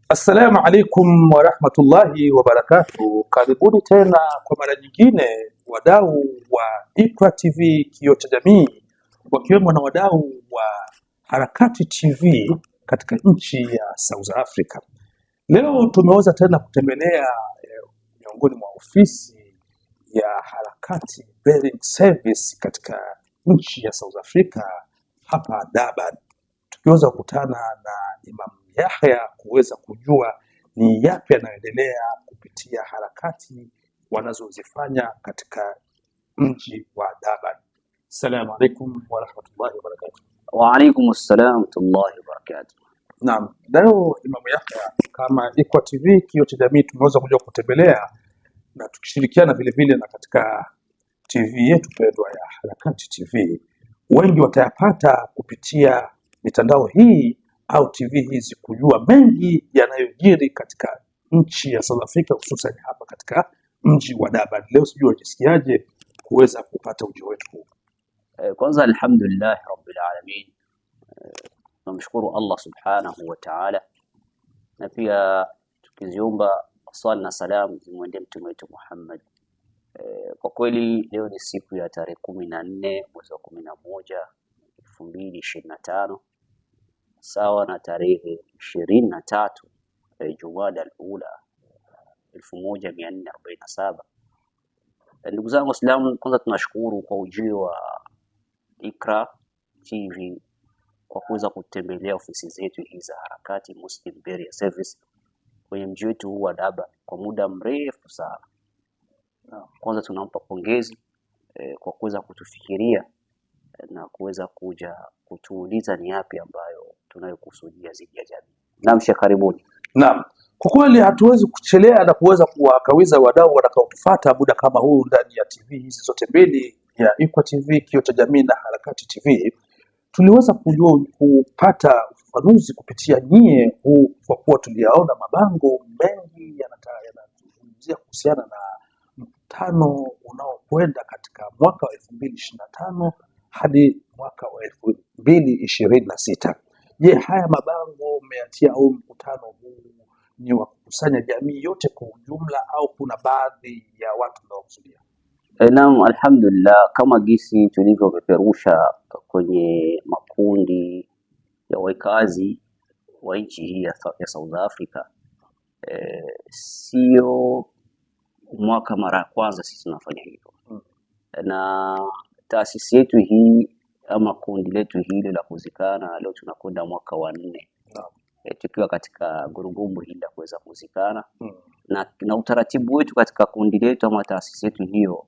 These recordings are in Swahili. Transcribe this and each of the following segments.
Assalamu alaikum warahmatullahi wabarakatuh. Karibuni tena kwa mara nyingine wadau wa Iqra TV Kioo cha Jamii, wakiwemo na wadau wa Harakati TV katika nchi ya South Africa. Leo tumeweza tena kutembelea miongoni mwa ofisi ya Harakati Bearing Service katika nchi ya South Africa hapa Durban, tukiweza kukutana na Imam Yahya kuweza kujua ni yapi yanayoendelea kupitia harakati wanazozifanya katika mji wa Durban. Assalamu alaikum warahmatullahi wabarakatuh. Wa alaikum assalam warahmatullahi wabarakatuh. Naam, leo Imam Yahya, kama Iqra TV Kioo cha Jamii tumeweza kuja kutembelea na tukishirikiana vile vile na katika TV yetu pendwa ya Harakati TV. Wengi watayapata kupitia mitandao hii au TV hizi kujua mengi yanayojiri katika nchi ya South Africa, hususan hapa katika mji wa Durban. Leo sijui wajisikiaje kuweza kupata ujio wetu huu. Kwanza alhamdulillah rabbil alamin, tunamshukuru Allah subhanahu wa ta'ala, na pia tukiziomba swala na salamu zimwendee mtume wetu Muhammad. Kwa kweli leo ni siku ya tarehe 14 mwezi wa 11 2025, sawa na tarehe 23 Jumada al-Ula 1447. Ndugu zangu Waislamu, kwanza tunashukuru kwa ujio wa Iqra TV kwa kuweza kutembelea ofisi zetu hizi za Harakati Muslim Bearing Service kwenye mji wetu huu wa Durban kwa muda mrefu sana. Kwanza tunampa pongezi kwa kuweza kutufikiria na kuweza kuja kutuuliza ni yapi ambayo tunayokusudia zidi ya jamii. Naam, karibuni. Naam, kwa kweli hatuwezi kuchelea na kuweza kuwakawiza wadau watakaotufuata muda kama huu ndani ya TV hizi zote mbili, ya Iqra TV Kioo cha Jamii na Harakati TV. Tuliweza kupata ufafanuzi kupitia nyie huu, kwa kuwa tuliyaona mabango mengi yanazungumzia kuhusiana na mkutano unaokwenda katika mwaka wa 2025 hadi mwaka wa 2026. Je, haya mabango umeyatia au mkutano huu ni wa kukusanya jamii yote kwa ujumla au kuna baadhi ya watu wanaokusudia? Naam, alhamdulillah, kama gisi tulivyopeperusha kwenye makundi ya wakazi wa nchi hii ya South Africa, sio mwaka mara ya kwanza sisi tunafanya hivyo. Na taasisi yetu hii ama kundi letu hili la kuzikana leo tunakwenda mwaka wa 4 tukiwa katika gurudumu hili la kuweza kuzikana. Na utaratibu wetu katika kundi letu ama taasisi yetu hiyo,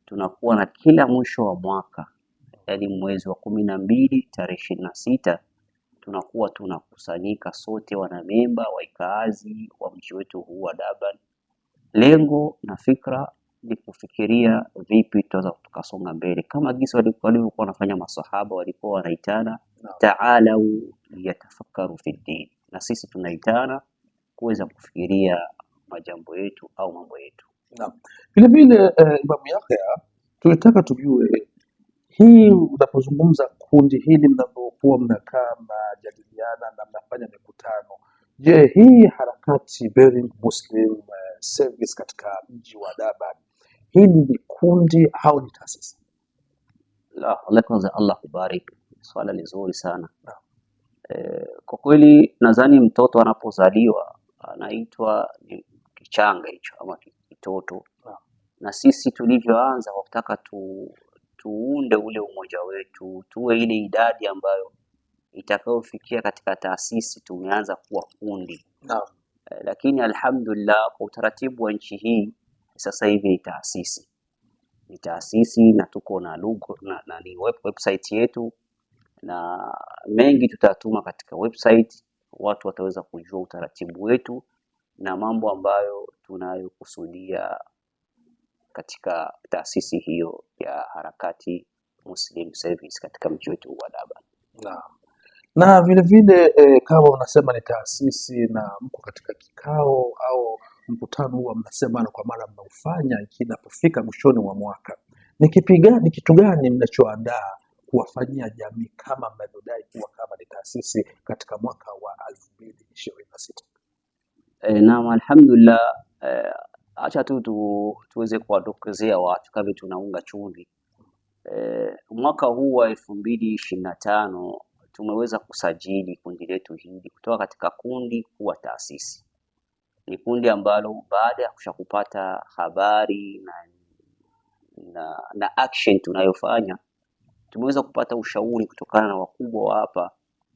tunakuwa na kila mwisho wa mwaka, yaani mwezi wa 12 tarehe 26, tunakuwa tunakusanyika sote wanamemba wakazi wa mji wetu huu wa Durban. Lengo na fikra ni kufikiria vipi tutaweza tukasonga mbele, kama jinsi walivyokuwa wanafanya masahaba, walikuwa wanaitana ta'alau yatafakkaru fi din, na sisi tunaitana kuweza kufikiria majambo yetu au mambo yetu. Naam, vile vile Imam Yahya, tulitaka tujue hii, unapozungumza kundi hili mnapokuwa mnakaa mnajadiliana na mnafanya mikutano, je, hii Harakati Bearing Muslim Service katika mji wa Durban, hili ni kundi au ni taasisi? Kwanza Allah kubariki, swala nzuri sana. Kwa kweli nadhani mtoto anapozaliwa anaitwa kichanga hicho ama kitoto. Na sisi tulivyoanza kutaka tuunde ule umoja wetu, tuwe ile idadi ambayo itakayofikia katika taasisi, tumeanza kuwa kundi. Lakini alhamdulillah, kwa utaratibu wa nchi hii sasa hivi ni taasisi na tuko na logo na ni website yetu, na mengi tutatuma katika website, watu wataweza kujua utaratibu wetu na mambo ambayo tunayokusudia katika taasisi hiyo ya Harakati Muslim Service katika mji wetu wa Durban. Na vile vile kama unasema ni taasisi na mko katika kikao au mkutano huwa mnasema kwa mara mnaufanya kinapofika mwishoni mwa mwaka, ni kitu gani mnachoandaa kuwafanyia jamii kama mnavyodai kuwa kama ni taasisi katika mwaka wa 2026? Naam, alhamdulillah. Acha tuweze kuwadokezea watu kama tunaunga chumvi. Mwaka huu wa 2025 tumeweza kusajili kundi letu hili kutoka katika kundi kuwa taasisi. Ni kundi ambalo baada ya kushakupata habari na action tunayofanya, tumeweza kupata ushauri kutokana na wakubwa wa hapa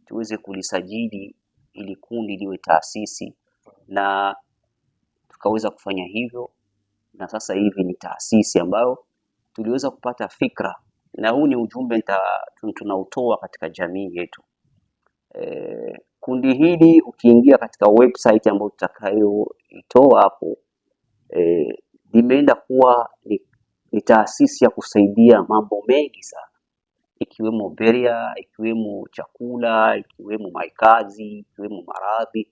tuweze kulisajili ili kundi liwe taasisi, na tukaweza kufanya hivyo, na sasa hivi ni taasisi ambayo tuliweza kupata fikra, na huu ni ujumbe tunautoa katika jamii yetu. Kundi hili ukiingia katika website ambayo tutakayoitoa hapo, limeenda kuwa ni taasisi ya kusaidia mambo mengi sana, ikiwemo beria, ikiwemo chakula, ikiwemo makazi, ikiwemo maradhi,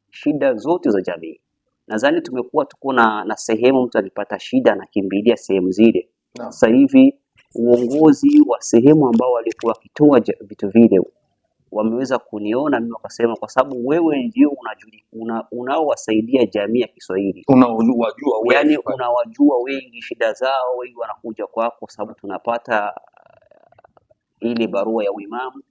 shida zote za jamii. Nadhani tumekuwa tuko na sehemu mtu alipata shida na kimbilia sehemu zile. Sasa hivi uongozi wa sehemu ambao walikuwa wakitoa vitu vile wameweza kuniona mimi, wakasema kwa sababu wewe ndio unaowasaidia jamii ya Kiswahili, unawajua wengi, yani unawajua wengi, shida zao, wengi wanakuja kwako kwa sababu tunapata ile barua ya uimamu.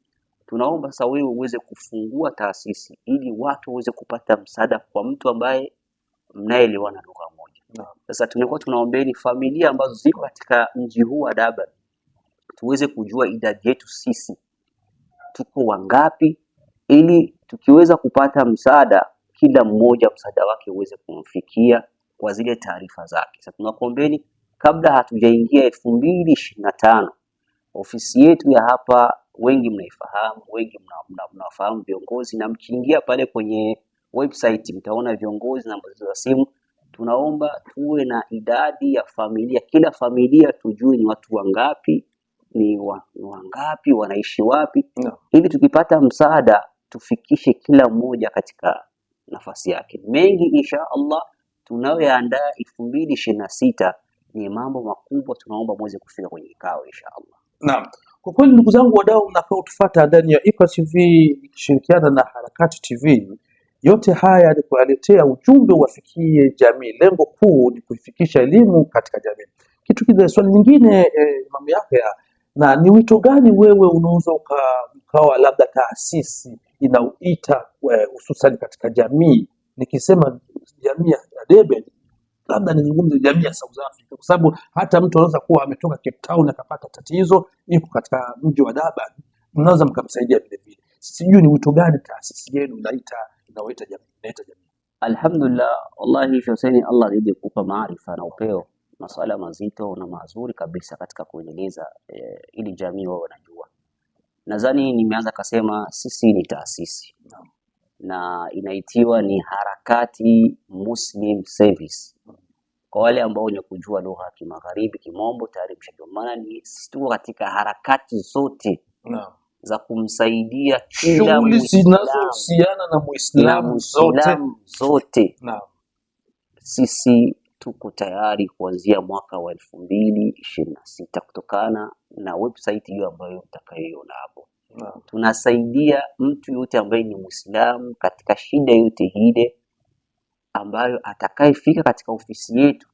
Tunaomba sasa wewe uweze kufungua taasisi ili watu waweze kupata msaada kwa mtu ambaye mnaelewana lugha moja. Sasa tumekuwa tunaombeni familia ambazo ziko katika mji huu wa Durban tuweze kujua idadi yetu sisi tuko wangapi, ili tukiweza kupata msaada, kila mmoja msaada wake uweze kumfikia kwa zile taarifa zake. Sasa tunakuombeni, kabla hatujaingia 2025, ofisi yetu ya hapa wengi mnaifahamu, wengi mnafahamu viongozi, na mkiingia pale kwenye website mtaona viongozi na namba za simu. Tunaomba tuwe na idadi ya familia, kila familia tujue ni watu wangapi, ni wangapi, wanaishi wapi, ili tukipata msaada tufikishe kila mmoja katika nafasi yake. Mengi insha Allah tunayoandaa 2026 ni mambo makubwa, tunaomba muweze kufika kwenye kikao insha Allah. Naam. Kwa kweli ndugu zangu wadau mnaotufuata ndani ya IQRA TV ikishirikiana na Harakati TV, yote haya ni kuwaletea ujumbe uwafikie jamii. Lengo kuu ni kuifikisha elimu katika jamii. Kitu kingine, swali lingine Imam Yahya, na ni wito gani wewe unaweza ukawa labda taasisi inaoita hususan katika jamii? Nikisema jamii ya Durban, labda nizungumze jamii ya South Africa, kwa sababu hata mtu anaweza kuwa ametoka Cape Town akapata tatizo, yuko katika mji wa Durban, mnaweza mkamsaidia vile vile. Sijui ni wito gani taasisi yenu inaoita jamii? Alhamdulillah, wallahi Hussein, Allah azidi kukupa maarifa na upeo, masuala mazito na mazuri kabisa katika kuendeleza ili jamii wao wanajua. Nadhani nimeanza kusema sisi ni taasisi na inaitiwa ni Harakati Muslim Service. Kwa wale ambao wenye kujua lugha ya Kimagharibi, Kimombo, tayari mshajua maana ni sisi tuko katika harakati zote za kumsaidia kila shughuli zinazohusiana na Muislamu zote. Sisi tuko tayari kuanzia mwaka wa 2026 kutokana na website hiyo ambayo utakayoiona hapo. Tunasaidia mtu yote ambaye ni Muislamu katika shida yote ile ambayo atakayefika katika ofisi yetu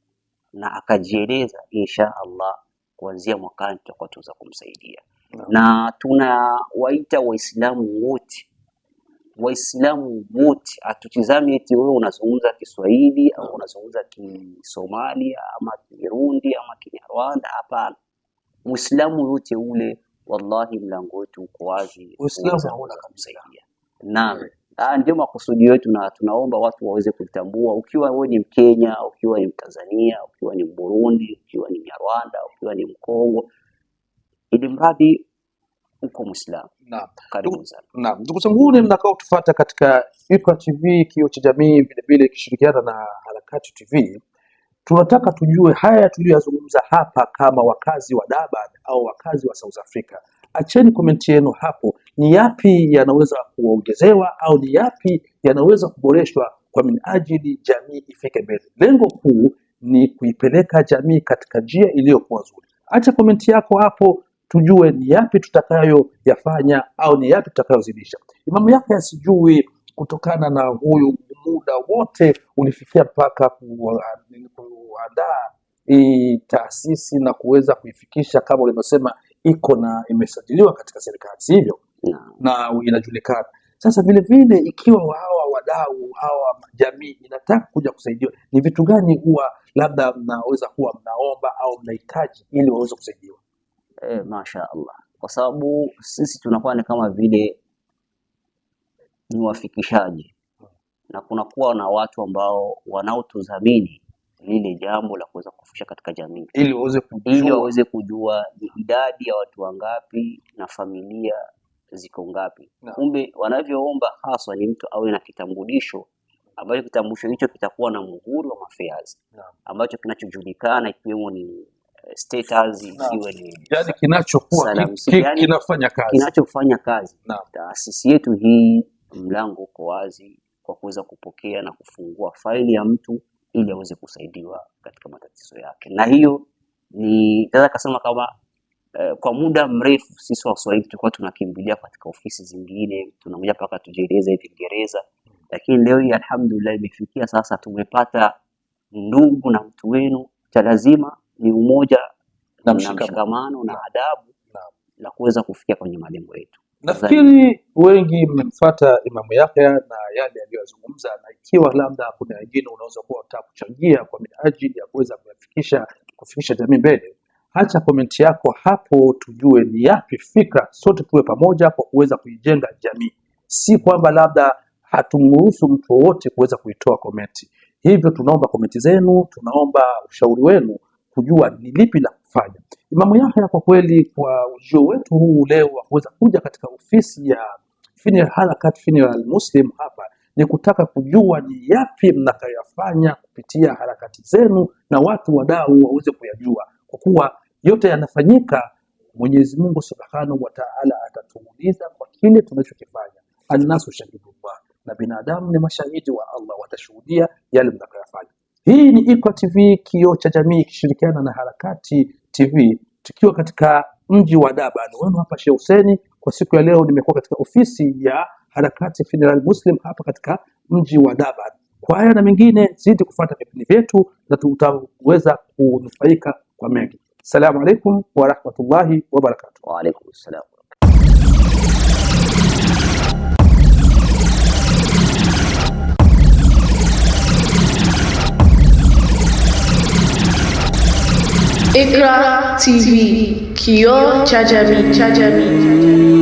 na akajieleza, insha Allah kuanzia mwakani tutakuwa tuweza kumsaidia. Na tunawaita Waislamu wote, atutizame eti wewe unazungumza Kiswahili au unazungumza Kisomali ama Kirundi ama Kinyarwanda. Hapana, Muislamu yote ule, wallahi mlango wetu uko wazi, Uislamu kumsaidia. Naam, ndio makusudi yetu, na tunaomba watu waweze kutambua, ukiwa wewe ni Mkenya, ukiwa ni Mtanzania, ukiwa ni Burundi, ukiwa ni Mnyarwanda, ukiwa ni Mkongo, ili mradi uko Muislamu. Karibu sana. Naam, ndugu zangu mnakao tufuata katika IQRA TV kioo cha jamii, vile vile ikishirikiana na Harakati TV, tunataka tujue haya tuliyozungumza hapa kama wakazi wa Durban au wakazi wa South Africa. Acheni komenti yenu hapo, ni yapi yanaweza kuongezewa au ni yapi yanaweza kuboreshwa kwa minajili jamii ifike mbele. Lengo kuu ni kuipeleka jamii katika njia iliyokuwa nzuri. Acha komenti yako hapo tujue ni yapi tutakayoyafanya au ni yapi tutakayozidisha. Imamu Yahya, sijui kutokana na huyu muda wote ulifikia mpaka kuandaa hii taasisi na kuweza kuifikisha kama ulivyosema iko na imesajiliwa katika serikali, sivyo? Na inajulikana. Sasa vile vile ikiwa hawa wadau hawa jamii inataka kuja kusaidiwa, ni vitu gani huwa labda mnaweza kuwa mnaomba au mnahitaji ili waweze kusaidiwa? Masha Allah, kwa sababu sisi tunakuwa ni kama vile ni wafikishaji na kunakuwa na watu ambao wanaotudhamini lile jambo la kuweza kufikisha katika jamii, ili waweze kujua ni idadi ya watu wangapi na familia ziko ngapi. Kumbe wanavyoomba haswa ni mtu awe na kitambulisho, ambacho kitambulisho hicho kitakuwa na muhuri wa mafeazi ambacho kinachojulikana, ikiwemo ni status, ikiwe ni yani kinachokuwa kinafanya kazi. Taasisi yetu hii mlango uko wazi kwa kuweza kupokea na kufungua faili ya mtu ili aweze kusaidiwa katika matatizo yake. Na hiyo ni naweza kusema kama kwa muda mrefu sisi Waswahili tulikuwa tunakimbilia katika ofisi zingine, tunakuja mpaka tujieleze Kiingereza, lakini leo hii alhamdulillah imefikia sasa tumepata ndugu na mtu wenu, cha lazima ni umoja na mshikamano na adabu na kuweza kufikia kwenye malengo yetu. Nafikiri wengi mmemfuata Imamu Yahya na yale aliyozungumza, na ikiwa labda kuna wengine unaweza kuwa unataka kuchangia kwa minajili ya kuweza kufikisha jamii mbele, acha komenti yako hapo tujue ni yapi fikra, sote tuwe pamoja kwa kuweza kuijenga jamii. Si kwamba labda hatumruhusu mtu wote kuweza kuitoa komenti. Hivyo tunaomba komenti zenu, tunaomba ushauri wenu kujua ni lipi la kufanya. Imamu Yahya, kwa kweli kwa ujio wetu huu leo wa kuweza kuja katika ofisi ya Harakat Funeral Muslim hapa ni kutaka kujua ni yapi mnakayafanya kupitia harakati zenu na watu wadau waweze kuyajua, kwa kuwa yote yanafanyika. Mwenyezi Mungu Subhanahu wa Ta'ala atatuuliza kwa kile tunachokifanya. Annasu shahidullah, na binadamu ni mashahidi wa Allah, watashuhudia yale mnakayafanya. Hii ni Iqra TV, kioo cha jamii, ikishirikiana na Harakati TV, tukiwa katika mji wa Daba. Ni wenu hapa Sheikh Hussein. Kwa siku ya leo nimekuwa katika ofisi ya Harakati Funeral Muslim hapa katika mji wa Daba. Kwa haya na mengine, zidi kufuata vipindi vyetu na tutaweza kunufaika kwa mengi. Assalamu alaikum wa rahmatullahi wa barakatuh. Wa alaikum assalam. Iqra TV, kioo cha jamii.